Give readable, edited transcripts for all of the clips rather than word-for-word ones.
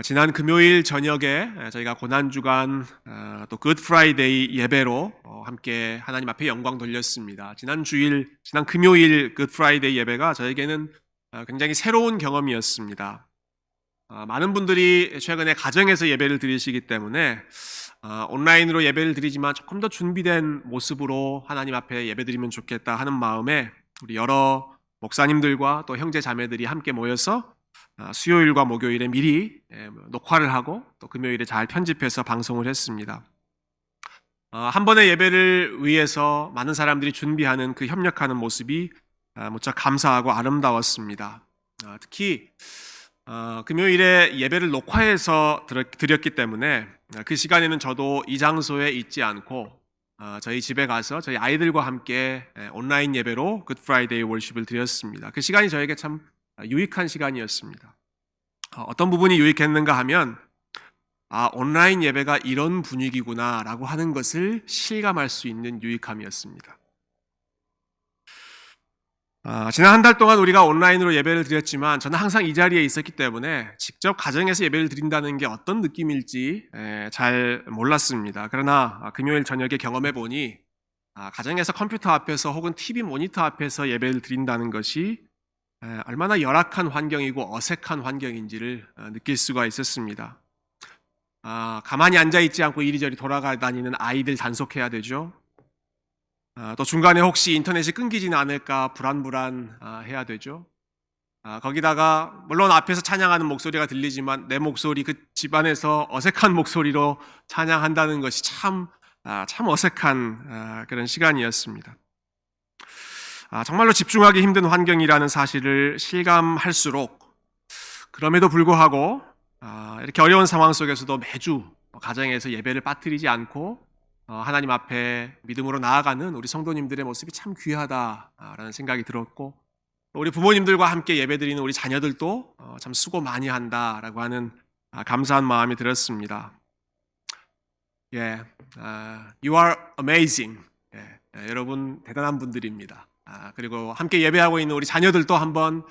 지난 금요일 저녁에 저희가 고난주간 또 굿 프라이데이 예배로 함께 하나님 앞에 영광 돌렸습니다. 지난 금요일 굿 프라이데이 예배가 저에게는 굉장히 새로운 경험이었습니다. 많은 분들이 최근에 가정에서 예배를 드리시기 때문에 온라인으로 예배를 드리지만 조금 더 준비된 모습으로 하나님 앞에 예배드리면 좋겠다 하는 마음에 우리 여러 목사님들과 또 형제 자매들이 함께 모여서 수요일과 목요일에 미리 녹화를 하고 또 금요일에 잘 편집해서 방송을 했습니다. 한 번의 예배를 위해서 많은 사람들이 준비하는 그 협력하는 모습이 무척 감사하고 아름다웠습니다. 특히 금요일에 예배를 녹화해서 드렸기 때문에 그 시간에는 저도 이 장소에 있지 않고 저희 집에 가서 저희 아이들과 함께 온라인 예배로 굿 프라이데이 월십을 드렸습니다. 그 시간이 저에게 참 유익한 시간이었습니다. 어떤 부분이 유익했는가 하면 온라인 예배가 이런 분위기구나 라고 하는 것을 실감할 수 있는 유익함이었습니다. 지난 한 달 동안 우리가 온라인으로 예배를 드렸지만 저는 항상 이 자리에 있었기 때문에 직접 가정에서 예배를 드린다는 게 어떤 느낌일지 잘 몰랐습니다. 그러나 금요일 저녁에 경험해 보니 가정에서 컴퓨터 앞에서 혹은 TV 모니터 앞에서 예배를 드린다는 것이 얼마나 열악한 환경이고 어색한 환경인지를 느낄 수가 있었습니다. 가만히 앉아있지 않고 이리저리 돌아다니는 아이들 단속해야 되죠. 또 중간에 혹시 인터넷이 끊기지는 않을까 불안해야 되죠. 거기다가 물론 앞에서 찬양하는 목소리가 들리지만 내 목소리, 그 집안에서 어색한 목소리로 찬양한다는 것이 참 어색한 그런 시간이었습니다. 정말로 집중하기 힘든 환경이라는 사실을 실감할수록 그럼에도 불구하고 이렇게 어려운 상황 속에서도 매주 가정에서 예배를 빠뜨리지 않고 하나님 앞에 믿음으로 나아가는 우리 성도님들의 모습이 참 귀하다라는 생각이 들었고, 우리 부모님들과 함께 예배드리는 우리 자녀들도 참 수고 많이 한다라고 하는 감사한 마음이 들었습니다. You are amazing. 여러분 대단한 분들입니다. 그리고 함께 예배하고 있는 우리 자녀들도 한번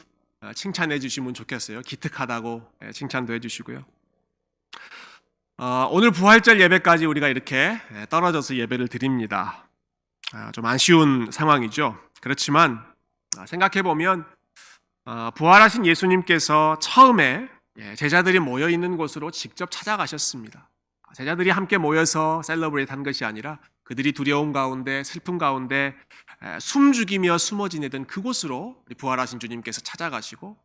칭찬해 주시면 좋겠어요. 기특하다고 칭찬도 해 주시고요. 오늘 부활절 예배까지 우리가 이렇게 떨어져서 예배를 드립니다. 좀 아쉬운 상황이죠. 그렇지만 생각해보면 부활하신 예수님께서 처음에 제자들이 모여있는 곳으로 직접 찾아가셨습니다. 제자들이 함께 모여서 셀러브레이트 한 것이 아니라 그들이 두려움 가운데 슬픔 가운데 숨죽이며 숨어 지내던 그곳으로 부활하신 주님께서 찾아가시고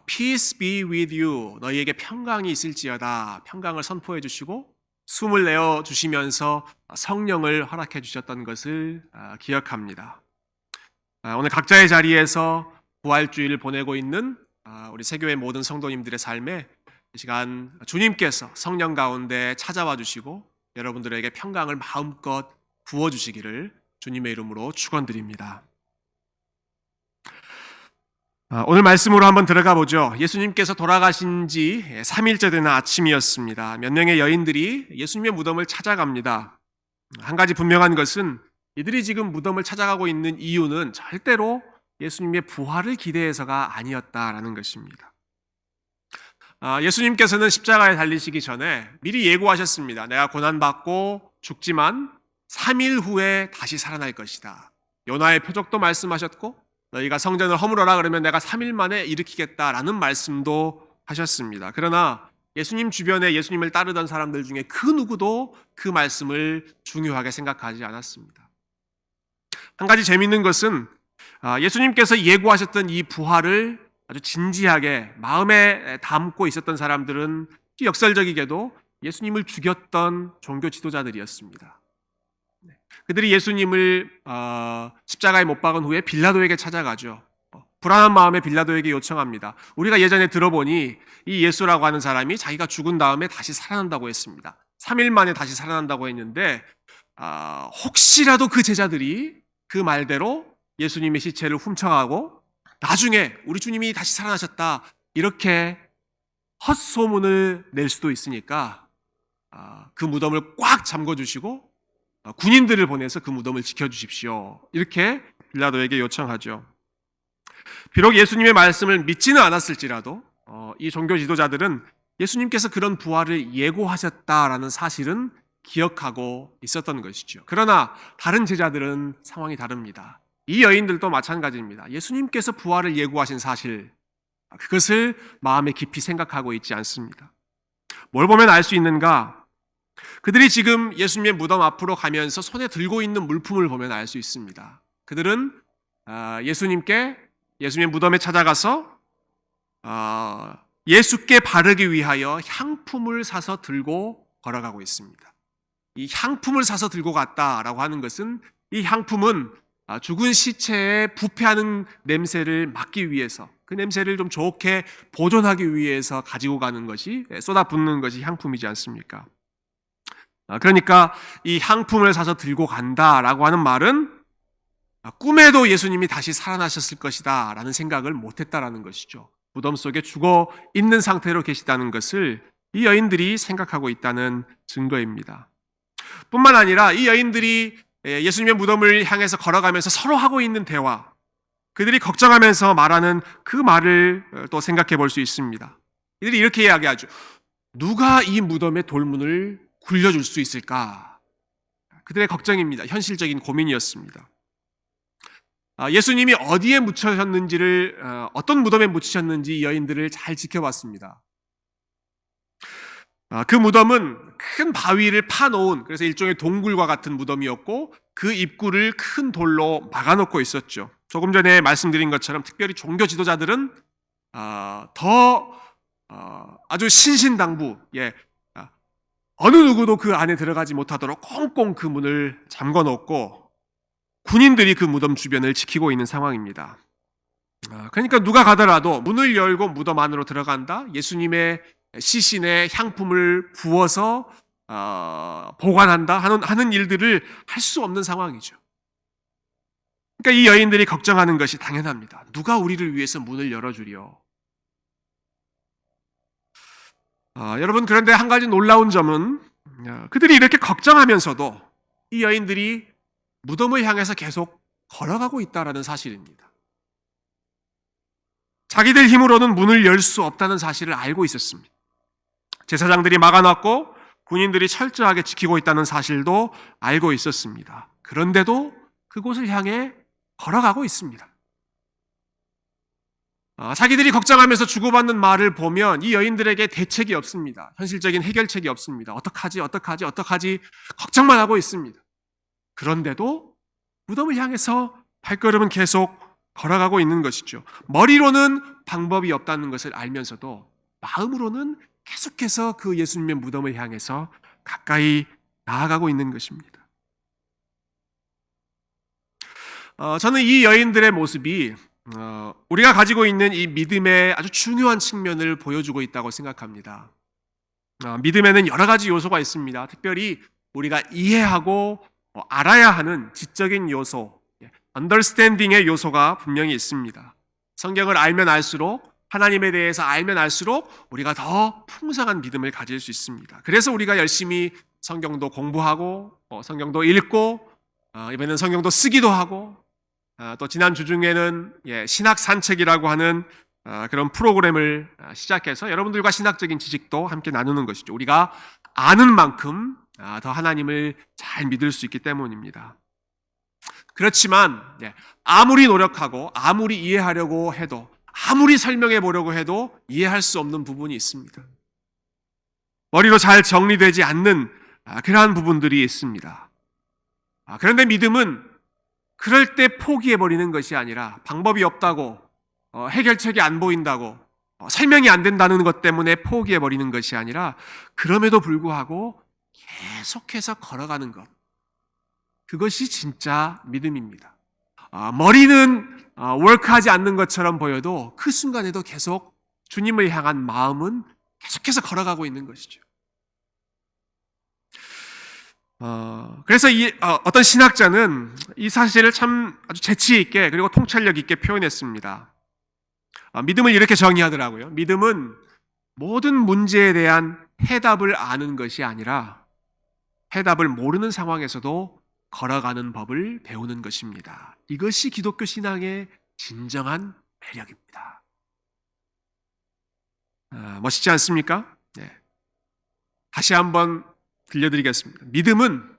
Peace be with you. 너희에게 평강이 있을지어다. 평강을 선포해 주시고 숨을 내어 주시면서 성령을 허락해 주셨던 것을 기억합니다. 오늘 각자의 자리에서 부활주일을 보내고 있는 우리 세교회 모든 성도님들의 삶에 이 시간 주님께서 성령 가운데 찾아와 주시고 여러분들에게 평강을 마음껏 부어주시기를 주님의 이름으로 축원드립니다. 오늘 말씀으로 한번 들어가 보죠. 예수님께서 돌아가신 지 3일째 되는 아침이었습니다. 몇 명의 여인들이 예수님의 무덤을 찾아갑니다. 한 가지 분명한 것은 이들이 지금 무덤을 찾아가고 있는 이유는 절대로 예수님의 부활을 기대해서가 아니었다라는 것입니다. 예수님께서는 십자가에 달리시기 전에 미리 예고하셨습니다. 내가 고난받고 죽지만 3일 후에 다시 살아날 것이다. 요나의 표적도 말씀하셨고 너희가 성전을 허물어라 그러면 내가 3일 만에 일으키겠다라는 말씀도 하셨습니다. 그러나 예수님 주변에 예수님을 따르던 사람들 중에 그 누구도 그 말씀을 중요하게 생각하지 않았습니다. 한 가지 재미있는 것은 예수님께서 예고하셨던 이 부활을 아주 진지하게 마음에 담고 있었던 사람들은 역설적이게도 예수님을 죽였던 종교 지도자들이었습니다. 그들이 예수님을 십자가에 못 박은 후에 빌라도에게 찾아가죠. 불안한 마음에 빌라도에게 요청합니다. 우리가 예전에 들어보니 이 예수라고 하는 사람이 자기가 죽은 다음에 다시 살아난다고 했습니다. 3일 만에 다시 살아난다고 했는데 혹시라도 그 제자들이 그 말대로 예수님의 시체를 훔쳐가고 나중에 우리 주님이 다시 살아나셨다 이렇게 헛소문을 낼 수도 있으니까 그 무덤을 꽉 잠궈주시고 군인들을 보내서 그 무덤을 지켜주십시오. 이렇게 빌라도에게 요청하죠. 비록 예수님의 말씀을 믿지는 않았을지라도 이 종교 지도자들은 예수님께서 그런 부활을 예고하셨다라는 사실은 기억하고 있었던 것이죠. 그러나 다른 제자들은 상황이 다릅니다. 이 여인들도 마찬가지입니다. 예수님께서 부활을 예고하신 사실, 그것을 마음에 깊이 생각하고 있지 않습니다. 뭘 보면 알 수 있는가? 그들이 지금 예수님의 무덤 앞으로 가면서 손에 들고 있는 물품을 보면 알 수 있습니다. 그들은 예수님의 무덤에 찾아가서 예수께 바르기 위하여 향품을 사서 들고 걸어가고 있습니다. 이 향품을 사서 들고 갔다라고 하는 것은, 이 향품은 죽은 시체에 부패하는 냄새를 막기 위해서, 그 냄새를 좀 좋게 보존하기 위해서 가지고 가는 것이, 쏟아붓는 것이 향품이지 않습니까? 그러니까 이 향품을 사서 들고 간다라고 하는 말은 꿈에도 예수님이 다시 살아나셨을 것이다 라는 생각을 못했다라는 것이죠. 무덤 속에 죽어 있는 상태로 계시다는 것을 이 여인들이 생각하고 있다는 증거입니다. 뿐만 아니라 이 여인들이 예수님의 무덤을 향해서 걸어가면서 서로 하고 있는 대화, 그들이 걱정하면서 말하는 그 말을 또 생각해 볼 수 있습니다. 이들이 이렇게 이야기하죠. 누가 이 무덤의 돌문을 굴려줄 수 있을까? 그들의 걱정입니다. 현실적인 고민이었습니다. 예수님이 어디에 묻히셨는지를, 어떤 무덤에 묻히셨는지 여인들을 잘 지켜봤습니다. 그 무덤은 큰 바위를 파놓은, 그래서 일종의 동굴과 같은 무덤이었고, 그 입구를 큰 돌로 막아놓고 있었죠. 조금 전에 말씀드린 것처럼 특별히 종교 지도자들은 아주 신신당부, 어느 누구도 그 안에 들어가지 못하도록 꽁꽁 그 문을 잠궈놓고 군인들이 그 무덤 주변을 지키고 있는 상황입니다. 그러니까 누가 가더라도 문을 열고 무덤 안으로 들어간다, 예수님의 시신에 향품을 부어서 보관한다 하는 일들을 할 수 없는 상황이죠. 그러니까 이 여인들이 걱정하는 것이 당연합니다. 누가 우리를 위해서 문을 열어주려? 여러분, 그런데 한 가지 놀라운 점은 그들이 이렇게 걱정하면서도 이 여인들이 무덤을 향해서 계속 걸어가고 있다는 사실입니다. 자기들 힘으로는 문을 열 수 없다는 사실을 알고 있었습니다. 제사장들이 막아놨고 군인들이 철저하게 지키고 있다는 사실도 알고 있었습니다. 그런데도 그곳을 향해 걸어가고 있습니다. 자기들이 걱정하면서 주고받는 말을 보면 이 여인들에게 대책이 없습니다. 현실적인 해결책이 없습니다. 어떡하지 걱정만 하고 있습니다. 그런데도 무덤을 향해서 발걸음은 계속 걸어가고 있는 것이죠. 머리로는 방법이 없다는 것을 알면서도 마음으로는 계속해서 그 예수님의 무덤을 향해서 가까이 나아가고 있는 것입니다. 저는 이 여인들의 모습이 우리가 가지고 있는 이 믿음의 아주 중요한 측면을 보여주고 있다고 생각합니다. 믿음에는 여러 가지 요소가 있습니다. 특별히 우리가 이해하고 알아야 하는 지적인 요소, understanding의 요소가 분명히 있습니다. 성경을 알면 알수록, 하나님에 대해서 알면 알수록 우리가 더 풍성한 믿음을 가질 수 있습니다. 그래서 우리가 열심히 성경도 공부하고 성경도 읽고 이번에는 성경도 쓰기도 하고, 또 지난 주 중에는 신학 산책이라고 하는 그런 프로그램을 시작해서 여러분들과 신학적인 지식도 함께 나누는 것이죠. 우리가 아는 만큼 더 하나님을 잘 믿을 수 있기 때문입니다. 그렇지만 아무리 노력하고 아무리 이해하려고 해도, 아무리 설명해 보려고 해도 이해할 수 없는 부분이 있습니다. 머리로 잘 정리되지 않는 그러한 부분들이 있습니다. 그런데 믿음은 그럴 때 포기해버리는 것이 아니라, 방법이 없다고, 해결책이 안 보인다고, 설명이 안 된다는 것 때문에 포기해버리는 것이 아니라, 그럼에도 불구하고 계속해서 걸어가는 것, 그것이 진짜 믿음입니다. 머리는 워크하지 않는 것처럼 보여도 그 순간에도 계속 주님을 향한 마음은 계속해서 걸어가고 있는 것이죠. 그래서 어떤 신학자는 이 사실을 참 아주 재치 있게, 그리고 통찰력 있게 표현했습니다. 믿음을 이렇게 정의하더라고요. 믿음은 모든 문제에 대한 해답을 아는 것이 아니라 해답을 모르는 상황에서도 걸어가는 법을 배우는 것입니다. 이것이 기독교 신앙의 진정한 매력입니다. 멋있지 않습니까? 네. 다시 한번 들려드리겠습니다. 믿음은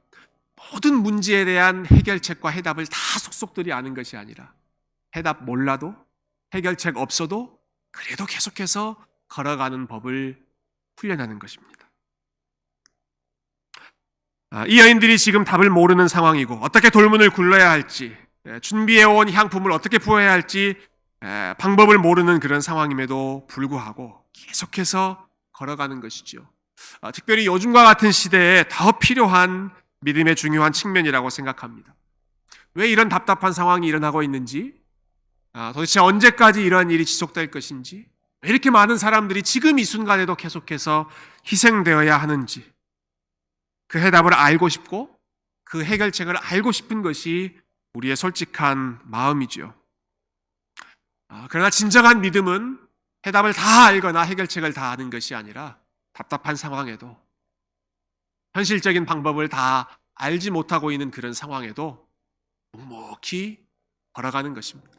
모든 문제에 대한 해결책과 해답을 다 속속들이 아는 것이 아니라 해답 몰라도 해결책 없어도 그래도 계속해서 걸어가는 법을 훈련하는 것입니다. 이 여인들이 지금 답을 모르는 상황이고 어떻게 돌문을 굴러야 할지, 준비해온 향품을 어떻게 부어야 할지 방법을 모르는 그런 상황임에도 불구하고 계속해서 걸어가는 것이죠. 특별히 요즘과 같은 시대에 더 필요한 믿음의 중요한 측면이라고 생각합니다. 왜 이런 답답한 상황이 일어나고 있는지, 도대체 언제까지 이러한 일이 지속될 것인지, 왜 이렇게 많은 사람들이 지금 이 순간에도 계속해서 희생되어야 하는지, 그 해답을 알고 싶고 그 해결책을 알고 싶은 것이 우리의 솔직한 마음이죠. 그러나 진정한 믿음은 해답을 다 알거나 해결책을 다 아는 것이 아니라 답답한 상황에도, 현실적인 방법을 다 알지 못하고 있는 그런 상황에도 묵묵히 걸어가는 것입니다.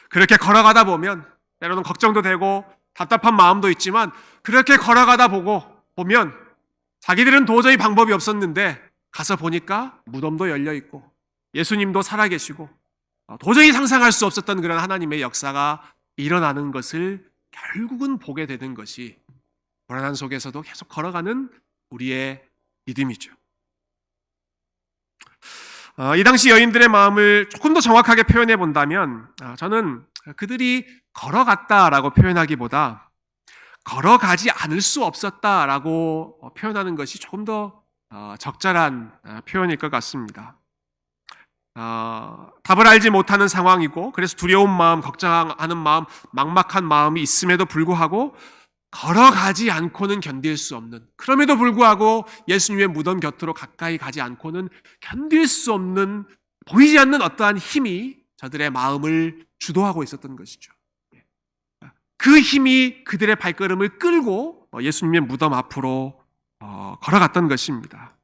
그렇게 걸어가다 보면 때로는 걱정도 되고 답답한 마음도 있지만, 그렇게 걸어가다 보면 자기들은 도저히 방법이 없었는데 가서 보니까 무덤도 열려 있고 예수님도 살아계시고 도저히 상상할 수 없었던 그런 하나님의 역사가 일어나는 것을 결국은 보게 되는 것이 불안한 속에서도 계속 걸어가는 우리의 믿음이죠. 이 당시 여인들의 마음을 조금 더 정확하게 표현해 본다면, 저는 그들이 걸어갔다라고 표현하기보다 걸어가지 않을 수 없었다라고 표현하는 것이 조금 더 적절한 표현일 것 같습니다. 답을 알지 못하는 상황이고 그래서 두려운 마음, 걱정하는 마음, 막막한 마음이 있음에도 불구하고 걸어가지 않고는 견딜 수 없는, 그럼에도 불구하고 예수님의 무덤 곁으로 가까이 가지 않고는 견딜 수 없는, 보이지 않는 어떠한 힘이 저들의 마음을 주도하고 있었던 것이죠. 그 힘이 그들의 발걸음을 끌고 예수님의 무덤 앞으로 걸어갔던 것입니다.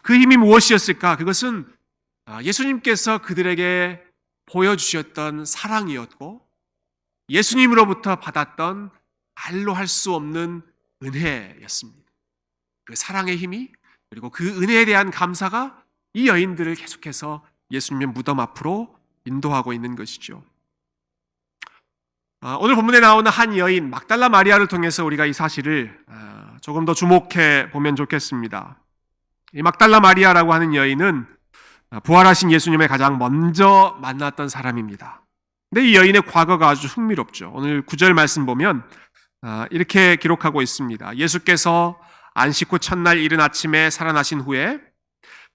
그 힘이 무엇이었을까? 그것은 예수님께서 그들에게 보여주셨던 사랑이었고 예수님으로부터 받았던 말로 할 수 없는 은혜였습니다. 그 사랑의 힘이, 그리고 그 은혜에 대한 감사가 이 여인들을 계속해서 예수님의 무덤 앞으로 인도하고 있는 것이죠. 오늘 본문에 나오는 한 여인 막달라 마리아를 통해서 우리가 이 사실을 조금 더 주목해 보면 좋겠습니다. 이 막달라 마리아라고 하는 여인은 부활하신 예수님을 가장 먼저 만났던 사람입니다. 근데 이 여인의 과거가 아주 흥미롭죠. 오늘 9절 말씀 보면 이렇게 기록하고 있습니다. 예수께서 안식 후 첫날 이른 아침에 살아나신 후에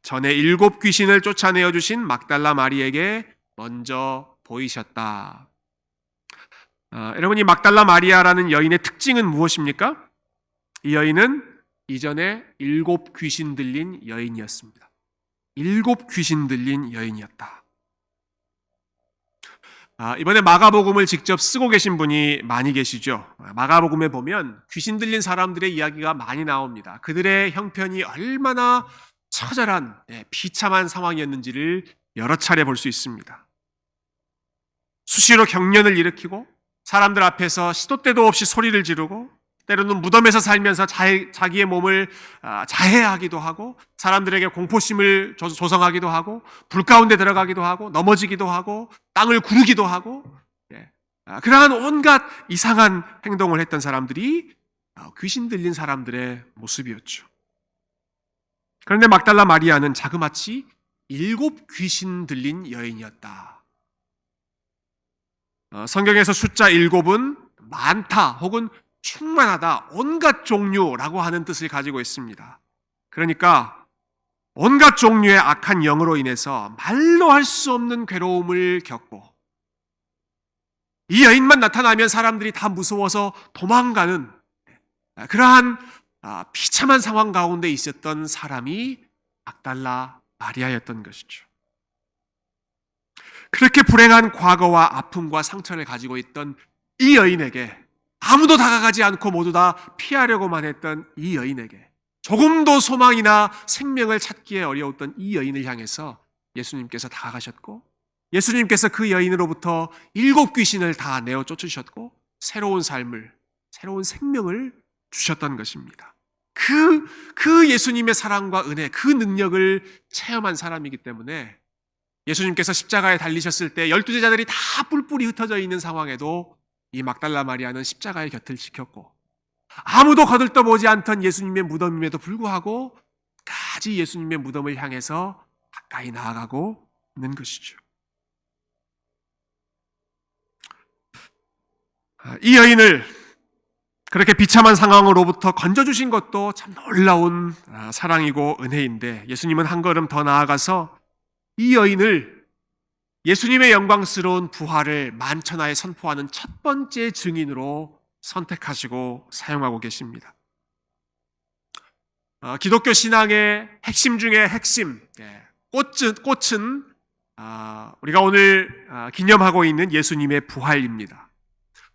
전에 7 귀신을 쫓아내어 주신 막달라 마리에게 먼저 보이셨다. 여러분, 이 막달라 마리아라는 여인의 특징은 무엇입니까? 이 여인은 이전에 7 귀신 들린 여인이었습니다. 7 귀신 들린 여인이었다. 이번에 마가복음을 직접 쓰고 계신 분이 많이 계시죠. 마가복음에 보면 귀신 들린 사람들의 이야기가 많이 나옵니다. 그들의 형편이 얼마나 처절한, 비참한 상황이었는지를 여러 차례 볼 수 있습니다. 수시로 경련을 일으키고 사람들 앞에서 시도 때도 없이 소리를 지르고 때로는 무덤에서 살면서 자기의 몸을 자해하기도 하고 사람들에게 공포심을 조성하기도 하고 불 가운데 들어가기도 하고 넘어지기도 하고 땅을 구르기도 하고, 그러한 온갖 이상한 행동을 했던 사람들이 귀신 들린 사람들의 모습이었죠. 그런데 막달라 마리아는 자그마치 7 귀신 들린 여인이었다. 성경에서 숫자 7은 많다 혹은 충만하다, 온갖 종류라고 하는 뜻을 가지고 있습니다. 그러니까 온갖 종류의 악한 영으로 인해서 말로 할 수 없는 괴로움을 겪고 이 여인만 나타나면 사람들이 다 무서워서 도망가는 그러한 비참한 상황 가운데 있었던 사람이 막달라 마리아였던 것이죠. 그렇게 불행한 과거와 아픔과 상처를 가지고 있던 이 여인에게, 아무도 다가가지 않고 모두 다 피하려고만 했던 이 여인에게, 조금도 소망이나 생명을 찾기에 어려웠던 이 여인을 향해서 예수님께서 다가가셨고 예수님께서 그 여인으로부터 7 귀신을 다 내어 쫓으셨고 새로운 삶을, 새로운 생명을 주셨던 것입니다. 그 예수님의 사랑과 은혜, 그 능력을 체험한 사람이기 때문에 예수님께서 십자가에 달리셨을 때 12제자들이 다 뿔뿔이 흩어져 있는 상황에도 이 막달라 마리아는 십자가의 곁을 지켰고, 아무도 거들떠보지 않던 예수님의 무덤임에도 불구하고 끝까지 예수님의 무덤을 향해서 가까이 나아가고 있는 것이죠. 이 여인을 그렇게 비참한 상황으로부터 건져주신 것도 참 놀라운 사랑이고 은혜인데, 예수님은 한 걸음 더 나아가서 이 여인을 예수님의 영광스러운 부활을 만천하에 선포하는 첫 번째 증인으로 선택하시고 사용하고 계십니다. 기독교 신앙의 핵심 중의 핵심, 꽃은 우리가 오늘 기념하고 있는 예수님의 부활입니다.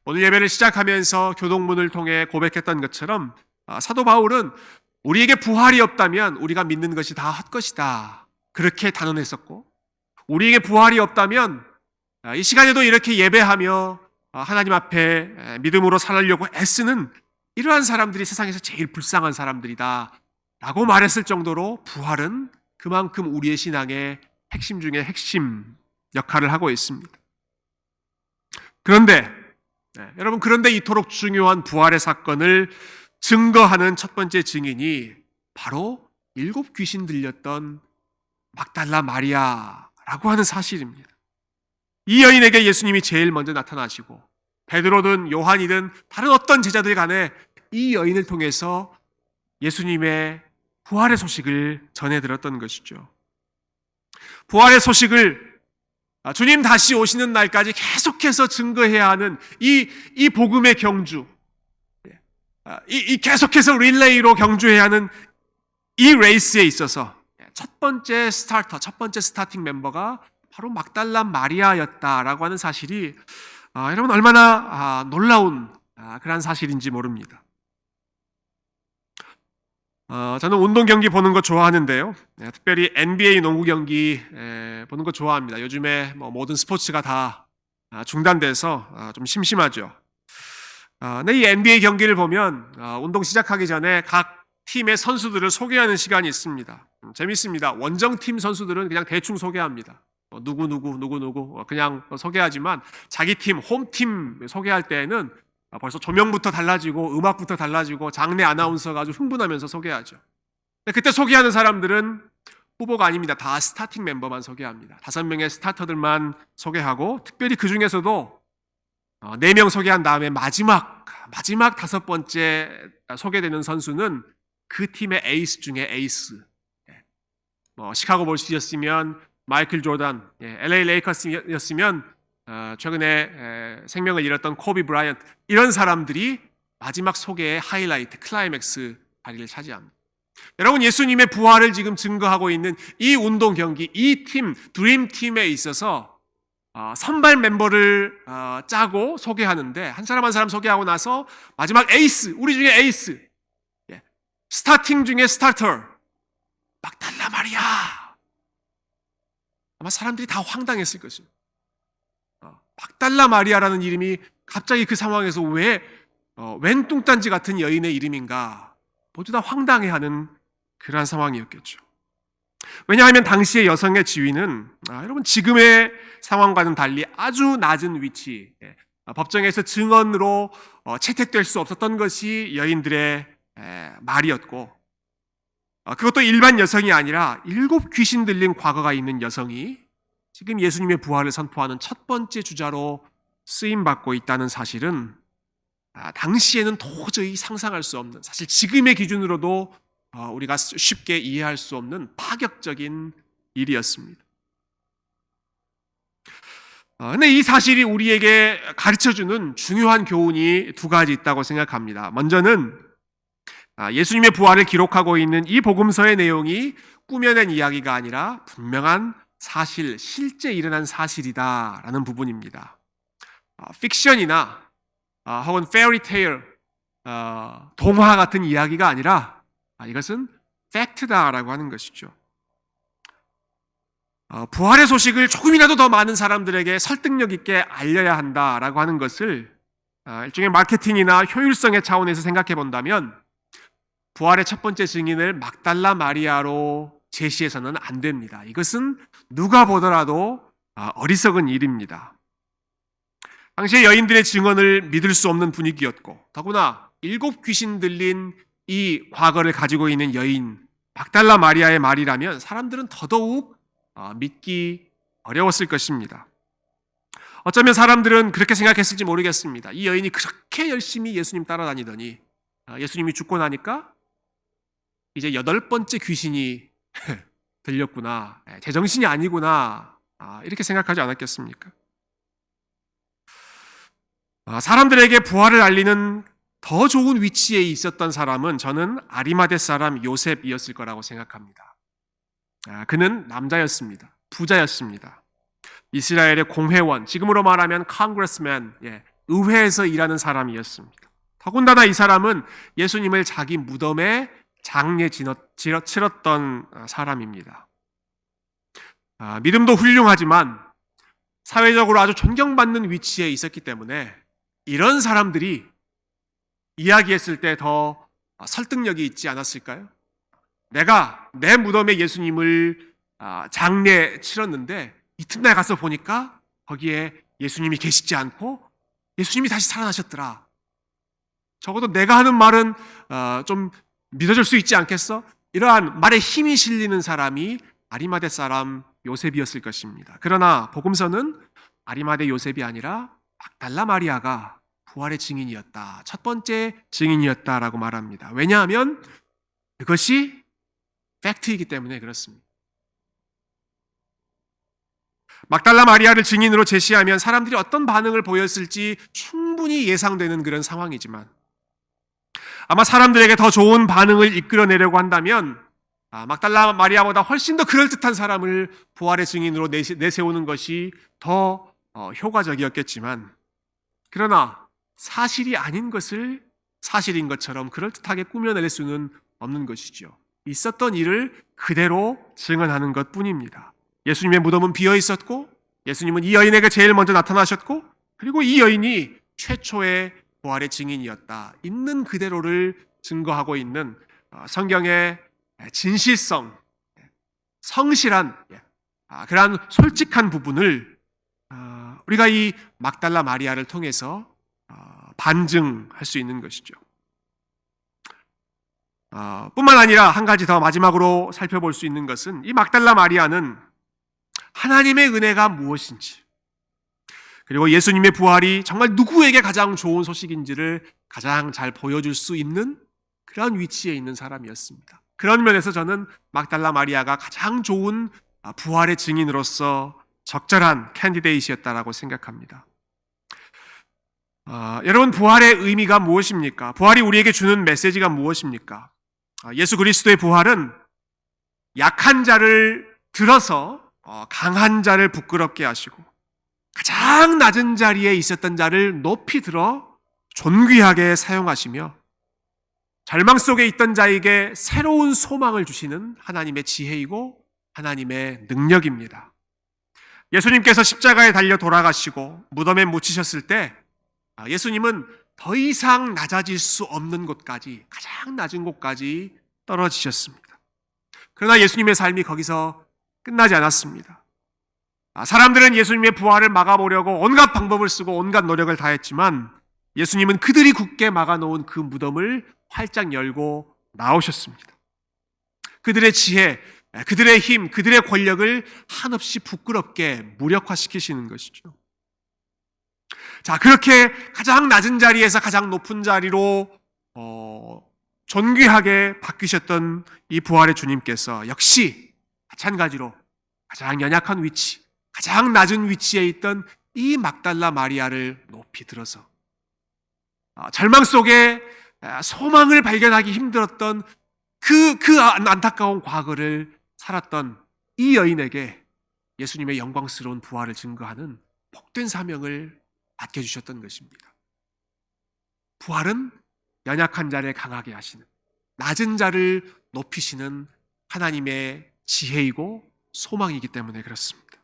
오늘 예배를 시작하면서 교동문을 통해 고백했던 것처럼 사도 바울은 우리에게 부활이 없다면 우리가 믿는 것이 다 헛것이다, 그렇게 단언했었고, 우리에게 부활이 없다면 이 시간에도 이렇게 예배하며 하나님 앞에 믿음으로 살려고 애쓰는 이러한 사람들이 세상에서 제일 불쌍한 사람들이다 라고 말했을 정도로 부활은 그만큼 우리의 신앙의 핵심 중의 핵심 역할을 하고 있습니다. 그런데 여러분, 그런데 이토록 중요한 부활의 사건을 증거하는 첫 번째 증인이 바로 7 귀신 들렸던 막달라 마리아라고 하는 사실입니다. 이 여인에게 예수님이 제일 먼저 나타나시고, 베드로든 요한이든 다른 어떤 제자들 간에 이 여인을 통해서 예수님의 부활의 소식을 전해 들었던 것이죠. 부활의 소식을 주님 다시 오시는 날까지 계속해서 증거해야 하는 이 복음의 경주, 이 계속해서 릴레이로 경주해야 하는 이 레이스에 있어서 첫 번째 스타터, 첫 번째 스타팅 멤버가 바로 막달라 마리아였다라고 하는 사실이 여러분 얼마나 놀라운 그런 사실인지 모릅니다. 저는 운동 경기 보는 거 좋아하는데요. 특별히 NBA 농구 경기 보는 거 좋아합니다. 요즘에 모든 스포츠가 다 중단돼서 좀 심심하죠. 근데 이 NBA 경기를 보면 운동 시작하기 전에 각 팀의 선수들을 소개하는 시간이 있습니다. 재밌습니다. 원정팀 선수들은 그냥 대충 소개합니다. 누구 그냥 소개하지만 자기 팀, 홈팀 소개할 때에는 벌써 조명부터 달라지고 음악부터 달라지고 장내 아나운서가 아주 흥분하면서 소개하죠. 그때 소개하는 사람들은 후보가 아닙니다. 다 스타팅 멤버만 소개합니다. 5명의 스타터들만 소개하고, 특별히 그 중에서도 4명 소개한 다음에 마지막 5번째 소개되는 선수는 그 팀의 에이스 중에 에이스. 시카고 볼스였으면 마이클 조던, LA 레이커스였으면 최근에 생명을 잃었던 코비 브라이언트, 이런 사람들이 마지막 소개의 하이라이트, 클라이맥스 자리를 차지합니다. 여러분, 예수님의 부활을 지금 증거하고 있는 이 운동 경기, 이 팀, 드림팀에 있어서 선발 멤버를 짜고 소개하는데, 한 사람 한 사람 소개하고 나서 마지막 에이스, 우리 중에 에이스, 스타팅 중에 스타터, 막달라 마리아. 아마 사람들이 다 황당했을 것입니다. 막달라 마리아라는 이름이 갑자기 그 상황에서 웬 뚱딴지 같은 여인의 이름인가, 모두 다 황당해하는 그러한 상황이었겠죠. 왜냐하면 당시의 여성의 지위는 여러분 지금의 상황과는 달리 아주 낮은 위치, 법정에서 증언으로 채택될 수 없었던 것이 여인들의 말이었고, 그것도 일반 여성이 아니라 7 귀신 들린 과거가 있는 여성이 지금 예수님의 부활을 선포하는 첫 번째 주자로 쓰임받고 있다는 사실은 당시에는 도저히 상상할 수 없는, 사실 지금의 기준으로도 우리가 쉽게 이해할 수 없는 파격적인 일이었습니다. 근데 이 사실이 우리에게 가르쳐주는 중요한 교훈이 2가지 있다고 생각합니다. 먼저는 예수님의 부활을 기록하고 있는 이 복음서의 내용이 꾸며낸 이야기가 아니라 분명한 사실, 실제 일어난 사실이다라는 부분입니다. 픽션이나 혹은 페어리테일, 동화 같은 이야기가 아니라 이것은 팩트다라고 하는 것이죠. 부활의 소식을 조금이라도 더 많은 사람들에게 설득력 있게 알려야 한다라고 하는 것을 일종의 마케팅이나 효율성의 차원에서 생각해 본다면 부활의 첫 번째 증인을 막달라 마리아로 제시해서는 안 됩니다. 이것은 누가 보더라도 어리석은 일입니다. 당시의 여인들의 증언을 믿을 수 없는 분위기였고, 더구나 7 귀신 들린 이 과거를 가지고 있는 여인 막달라 마리아의 말이라면 사람들은 더더욱 믿기 어려웠을 것입니다. 어쩌면 사람들은 그렇게 생각했을지 모르겠습니다. 이 여인이 그렇게 열심히 예수님 따라다니더니 예수님이 죽고 나니까 이제 8번째 귀신이 들렸구나, 제정신이 아니구나, 이렇게 생각하지 않았겠습니까? 사람들에게 부활을 알리는 더 좋은 위치에 있었던 사람은 저는 아리마대 사람 요셉이었을 거라고 생각합니다. 그는 남자였습니다. 부자였습니다. 이스라엘의 공회원, 지금으로 말하면 congressman, 의회에서 일하는 사람이었습니다. 더군다나 이 사람은 예수님을 자기 무덤에 장례 치렀던 사람입니다. 믿음도 훌륭하지만 사회적으로 아주 존경받는 위치에 있었기 때문에 이런 사람들이 이야기했을 때 더 설득력이 있지 않았을까요? 내가 내 무덤에 예수님을 장례 치렀는데 이튿날 가서 보니까 거기에 예수님이 계시지 않고 예수님이 다시 살아나셨더라. 적어도 내가 하는 말은 좀 믿어줄 수 있지 않겠어? 이러한 말에 힘이 실리는 사람이 아리마대 사람 요셉이었을 것입니다. 그러나 복음서는 아리마대 요셉이 아니라 막달라 마리아가 부활의 증인이었다, 첫 번째 증인이었다라고 말합니다. 왜냐하면 그것이 팩트이기 때문에 그렇습니다. 막달라 마리아를 증인으로 제시하면 사람들이 어떤 반응을 보였을지 충분히 예상되는 그런 상황이지만 아마 사람들에게 더 좋은 반응을 이끌어내려고 한다면 막달라 마리아보다 훨씬 더 그럴듯한 사람을 부활의 증인으로 내세우는 것이 더 효과적이었겠지만, 그러나 사실이 아닌 것을 사실인 것처럼 그럴듯하게 꾸며낼 수는 없는 것이죠. 있었던 일을 그대로 증언하는 것뿐입니다. 예수님의 무덤은 비어 있었고 예수님은 이 여인에게 제일 먼저 나타나셨고, 그리고 이 여인이 최초의 부활의 증인이었다. 있는 그대로를 증거하고 있는 성경의 진실성, 성실한 그러한 솔직한 부분을 우리가 이 막달라 마리아를 통해서 반증할 수 있는 것이죠. 뿐만 아니라 한 가지 더 마지막으로 살펴볼 수 있는 것은 이 막달라 마리아는 하나님의 은혜가 무엇인지, 그리고 예수님의 부활이 정말 누구에게 가장 좋은 소식인지를 가장 잘 보여줄 수 있는 그런 위치에 있는 사람이었습니다. 그런 면에서 저는 막달라 마리아가 가장 좋은 부활의 증인으로서 적절한 캔디데이트였다라고 생각합니다. 여러분, 부활의 의미가 무엇입니까? 부활이 우리에게 주는 메시지가 무엇입니까? 예수 그리스도의 부활은 약한 자를 들어서 강한 자를 부끄럽게 하시고 가장 낮은 자리에 있었던 자를 높이 들어 존귀하게 사용하시며 절망 속에 있던 자에게 새로운 소망을 주시는 하나님의 지혜이고 하나님의 능력입니다. 예수님께서 십자가에 달려 돌아가시고 무덤에 묻히셨을 때 예수님은 더 이상 낮아질 수 없는 곳까지, 가장 낮은 곳까지 떨어지셨습니다. 그러나 예수님의 삶이 거기서 끝나지 않았습니다. 사람들은 예수님의 부활을 막아보려고 온갖 방법을 쓰고 온갖 노력을 다했지만 예수님은 그들이 굳게 막아놓은 그 무덤을 활짝 열고 나오셨습니다. 그들의 지혜, 그들의 힘, 그들의 권력을 한없이 부끄럽게 무력화시키시는 것이죠. 자, 그렇게 가장 낮은 자리에서 가장 높은 자리로 존귀하게 바뀌셨던 이 부활의 주님께서 역시 마찬가지로 가장 연약한 위치, 가장 낮은 위치에 있던 이 막달라 마리아를 높이 들어서 절망 속에 소망을 발견하기 힘들었던 그 안타까운 과거를 살았던 이 여인에게 예수님의 영광스러운 부활을 증거하는 복된 사명을 맡겨주셨던 것입니다. 부활은 연약한 자를 강하게 하시는, 낮은 자를 높이시는 하나님의 지혜이고 소망이기 때문에 그렇습니다.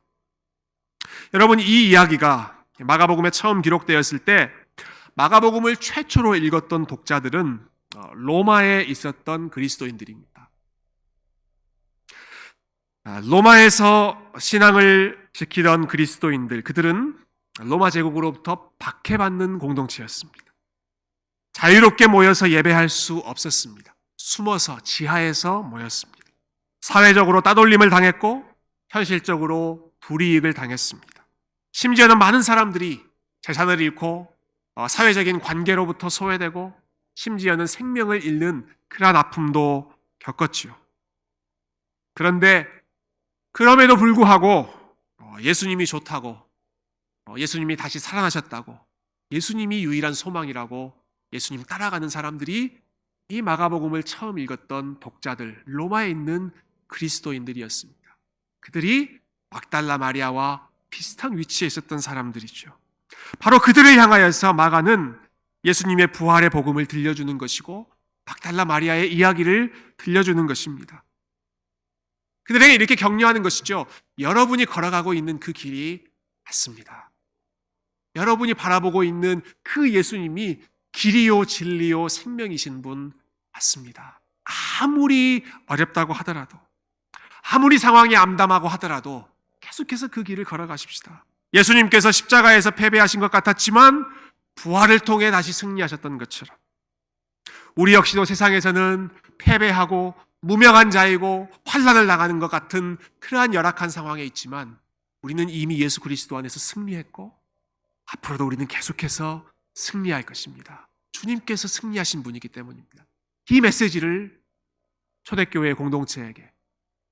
여러분, 이 이야기가 마가복음에 처음 기록되었을 때 마가복음을 최초로 읽었던 독자들은 로마에 있었던 그리스도인들입니다. 로마에서 신앙을 지키던 그리스도인들, 그들은 로마 제국으로부터 박해받는 공동체였습니다. 자유롭게 모여서 예배할 수 없었습니다. 숨어서 지하에서 모였습니다. 사회적으로 따돌림을 당했고 현실적으로 불이익을 당했습니다. 심지어는 많은 사람들이 재산을 잃고 사회적인 관계로부터 소외되고 심지어는 생명을 잃는 그러한 아픔도 겪었지요. 그런데 그럼에도 불구하고 예수님이 좋다고, 예수님이 다시 살아나셨다고, 예수님이 유일한 소망이라고 예수님 따라가는 사람들이 이 마가복음을 처음 읽었던 독자들, 로마에 있는 그리스도인들이었습니다. 그들이 막달라 마리아와 비슷한 위치에 있었던 사람들이죠. 바로 그들을 향하여서 마가는 예수님의 부활의 복음을 들려주는 것이고 막달라 마리아의 이야기를 들려주는 것입니다. 그들에게 이렇게 격려하는 것이죠. 여러분이 걸어가고 있는 그 길이 맞습니다. 여러분이 바라보고 있는 그 예수님이 길이요 진리요 생명이신 분 맞습니다. 아무리 어렵다고 하더라도, 아무리 상황이 암담하고 하더라도 계속해서 그 길을 걸어가십시다. 예수님께서 십자가에서 패배하신 것 같았지만 부활을 통해 다시 승리하셨던 것처럼 우리 역시도 세상에서는 패배하고 무명한 자이고 환난을 당하는 것 같은 그러한 열악한 상황에 있지만 우리는 이미 예수 그리스도 안에서 승리했고 앞으로도 우리는 계속해서 승리할 것입니다. 주님께서 승리하신 분이기 때문입니다. 이 메시지를 초대교회 공동체에게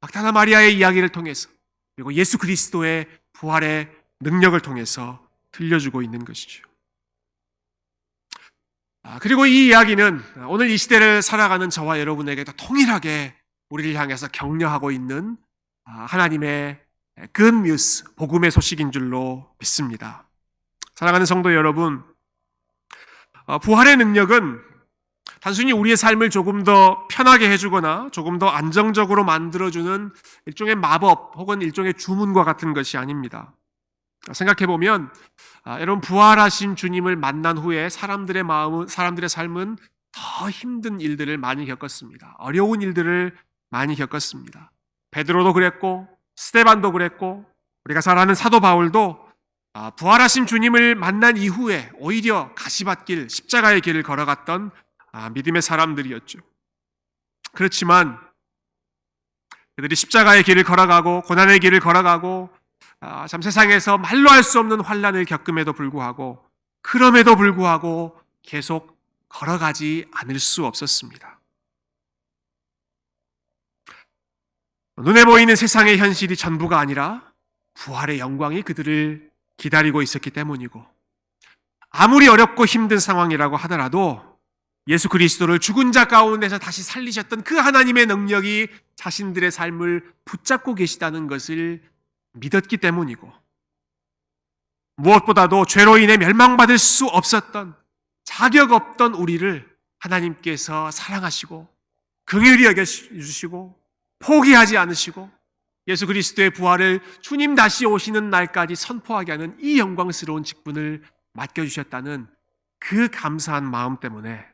막달라 마리아의 이야기를 통해서 그리고 예수 그리스도의 부활의 능력을 통해서 들려주고 있는 것이죠. 그리고 이 이야기는 오늘 이 시대를 살아가는 저와 여러분에게도 동일하게 우리를 향해서 격려하고 있는 하나님의 굿뉴스, 복음의 소식인 줄로 믿습니다. 사랑하는 성도 여러분, 부활의 능력은 단순히 우리의 삶을 조금 더 편하게 해주거나 조금 더 안정적으로 만들어주는 일종의 마법 혹은 일종의 주문과 같은 것이 아닙니다. 생각해보면 여러분, 부활하신 주님을 만난 후에 사람들의 삶은 더 힘든 일들을 많이 겪었습니다. 어려운 일들을 많이 겪었습니다. 베드로도 그랬고 스데반도 그랬고 우리가 잘 아는 사도 바울도 부활하신 주님을 만난 이후에 오히려 가시밭길, 십자가의 길을 걸어갔던 믿음의 사람들이었죠. 그렇지만 그들이 십자가의 길을 걸어가고 고난의 길을 걸어가고 참 세상에서 말로 할 수 없는 환난을 겪음에도 불구하고 그럼에도 불구하고 계속 걸어가지 않을 수 없었습니다. 눈에 보이는 세상의 현실이 전부가 아니라 부활의 영광이 그들을 기다리고 있었기 때문이고 아무리 어렵고 힘든 상황이라고 하더라도 예수 그리스도를 죽은 자 가운데서 다시 살리셨던 그 하나님의 능력이 자신들의 삶을 붙잡고 계시다는 것을 믿었기 때문이고 무엇보다도 죄로 인해 멸망받을 수 없었던 자격 없던 우리를 하나님께서 사랑하시고 긍휼히 여겨주시고 포기하지 않으시고 예수 그리스도의 부활을 주님 다시 오시는 날까지 선포하게 하는 이 영광스러운 직분을 맡겨주셨다는 그 감사한 마음 때문에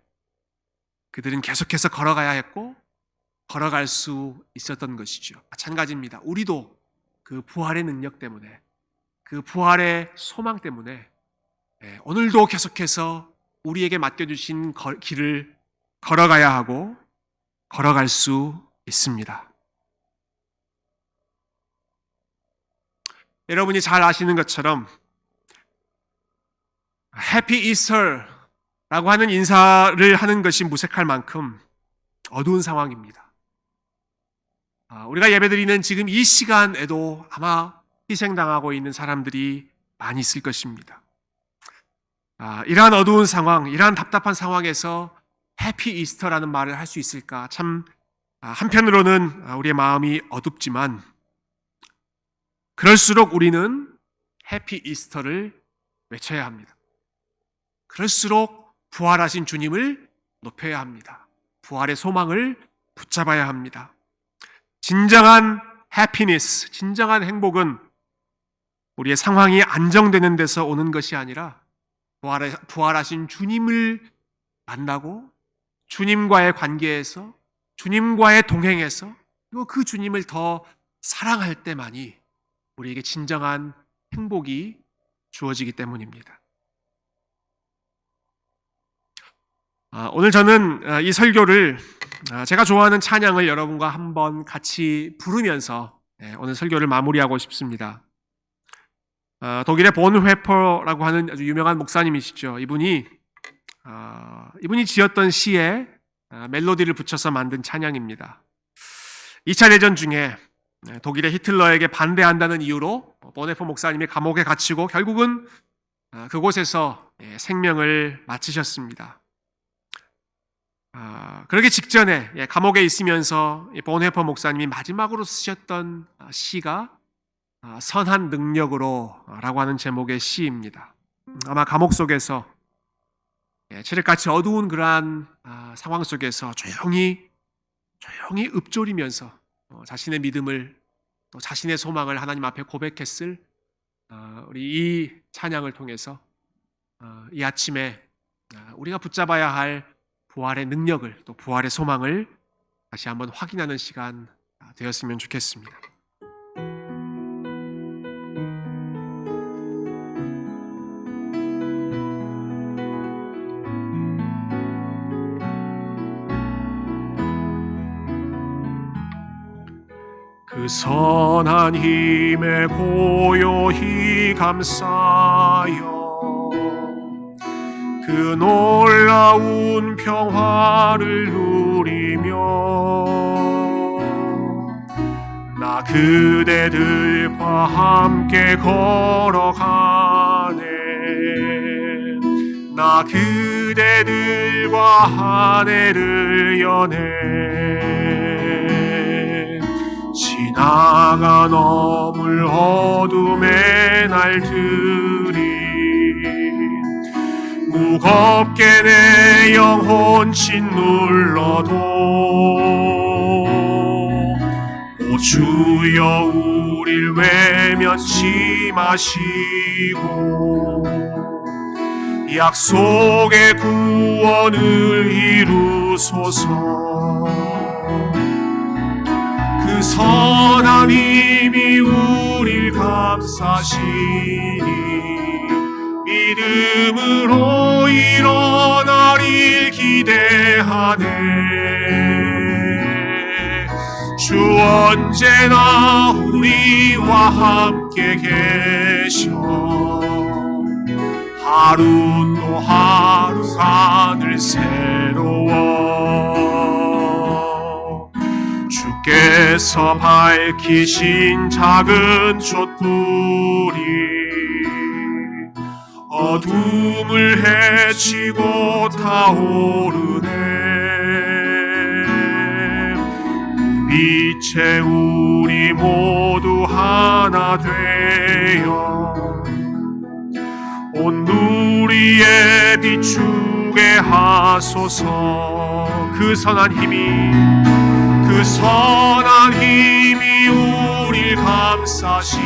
그들은 계속해서 걸어가야 했고 걸어갈 수 있었던 것이죠. 마찬가지입니다. 우리도 그 부활의 능력 때문에 그 부활의 소망 때문에 오늘도 계속해서 우리에게 맡겨주신 길을 걸어가야 하고 걸어갈 수 있습니다. 여러분이 잘 아시는 것처럼 해피 이스터라고 하는 인사를 하는 것이 무색할 만큼 어두운 상황입니다. 우리가 예배드리는 지금 이 시간에도 아마 희생당하고 있는 사람들이 많이 있을 것입니다. 이러한 어두운 상황, 이러한 답답한 상황에서 해피 이스터라는 말을 할 수 있을까? 참 한편으로는 우리의 마음이 어둡지만 그럴수록 우리는 해피 이스터를 외쳐야 합니다. 그럴수록 부활하신 주님을 높여야 합니다. 부활의 소망을 붙잡아야 합니다. 진정한 해피니스, 진정한 행복은 우리의 상황이 안정되는 데서 오는 것이 아니라 부활하신 주님을 만나고 주님과의 관계에서 주님과의 동행에서 그리고 그 주님을 더 사랑할 때만이 우리에게 진정한 행복이 주어지기 때문입니다. 오늘 저는 이 설교를 제가 좋아하는 찬양을 여러분과 한번 같이 부르면서 오늘 설교를 마무리하고 싶습니다. 독일의 본 회퍼라고 하는 아주 유명한 목사님이시죠. 이분이 지었던 시에 멜로디를 붙여서 만든 찬양입니다. 2차 대전 중에 독일의 히틀러에게 반대한다는 이유로 본 회퍼 목사님이 감옥에 갇히고 결국은 그곳에서 생명을 마치셨습니다. 그러기 직전에 감옥에 있으면서 본 회퍼 목사님이 마지막으로 쓰셨던 시가 선한 능력으로 라고 하는 제목의 시입니다. 아마 감옥 속에서 칠흑같이 어두운 그러한 상황 속에서 조용히 읊조리면서 자신의 믿음을 또 자신의 소망을 하나님 앞에 고백했을 우리 이 찬양을 통해서 이 아침에 우리가 붙잡아야 할 부활의 능력을 또 부활의 소망을 다시 한번 확인하는 시간 되었으면 좋겠습니다. 그 선한 힘에 고요히 감싸여 그 놀라운 평화를 누리며 나 그대들과 함께 걸어가네 나 그대들과 한 해를 여네 지나간 어물 어둠의 날들이 무겁게 내 영혼 짓눌러도 오 주여 우릴 외면치 마시고 약속의 구원을 이루소서 그 선한 힘이 우릴 감싸시니 믿음으로 일어나릴 기대하네 주 언제나 우리와 함께 계셔 하루 또 하루가 늘 새로워 주께서 밝히신 작은 촛불이 어둠을 헤치고 타오르네 빛에 우리 모두 하나 되어 온 누리에 비추게 하소서 그 선한 힘이 우릴 감싸시니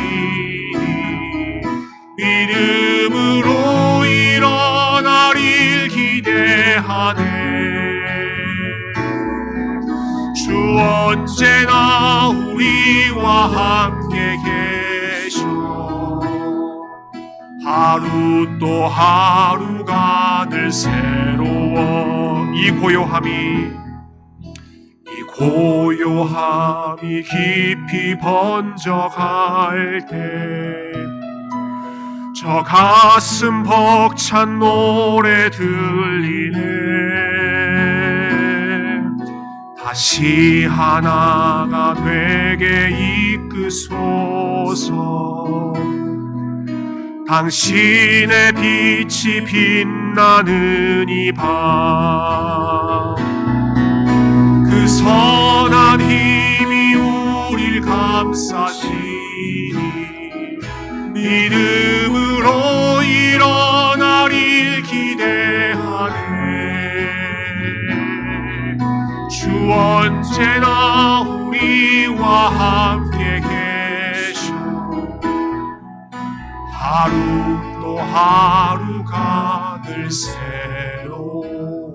믿음으로 일어나릴 기대하네 주 언제나 우리와 함께 계셔 하루 또 하루가 늘 새로워 이 고요함이 깊이 번져갈 때 저 가슴 벅찬 노래 들리네 다시 하나가 되게 이끄소서 당신의 빛이 빛나는 이 밤 그 선한 힘이 우릴 감싸시니 믿음으로 일어나릴 기대하네 주 언제나 우리와 함께 계셔 하루 또 하루가 늘 새로워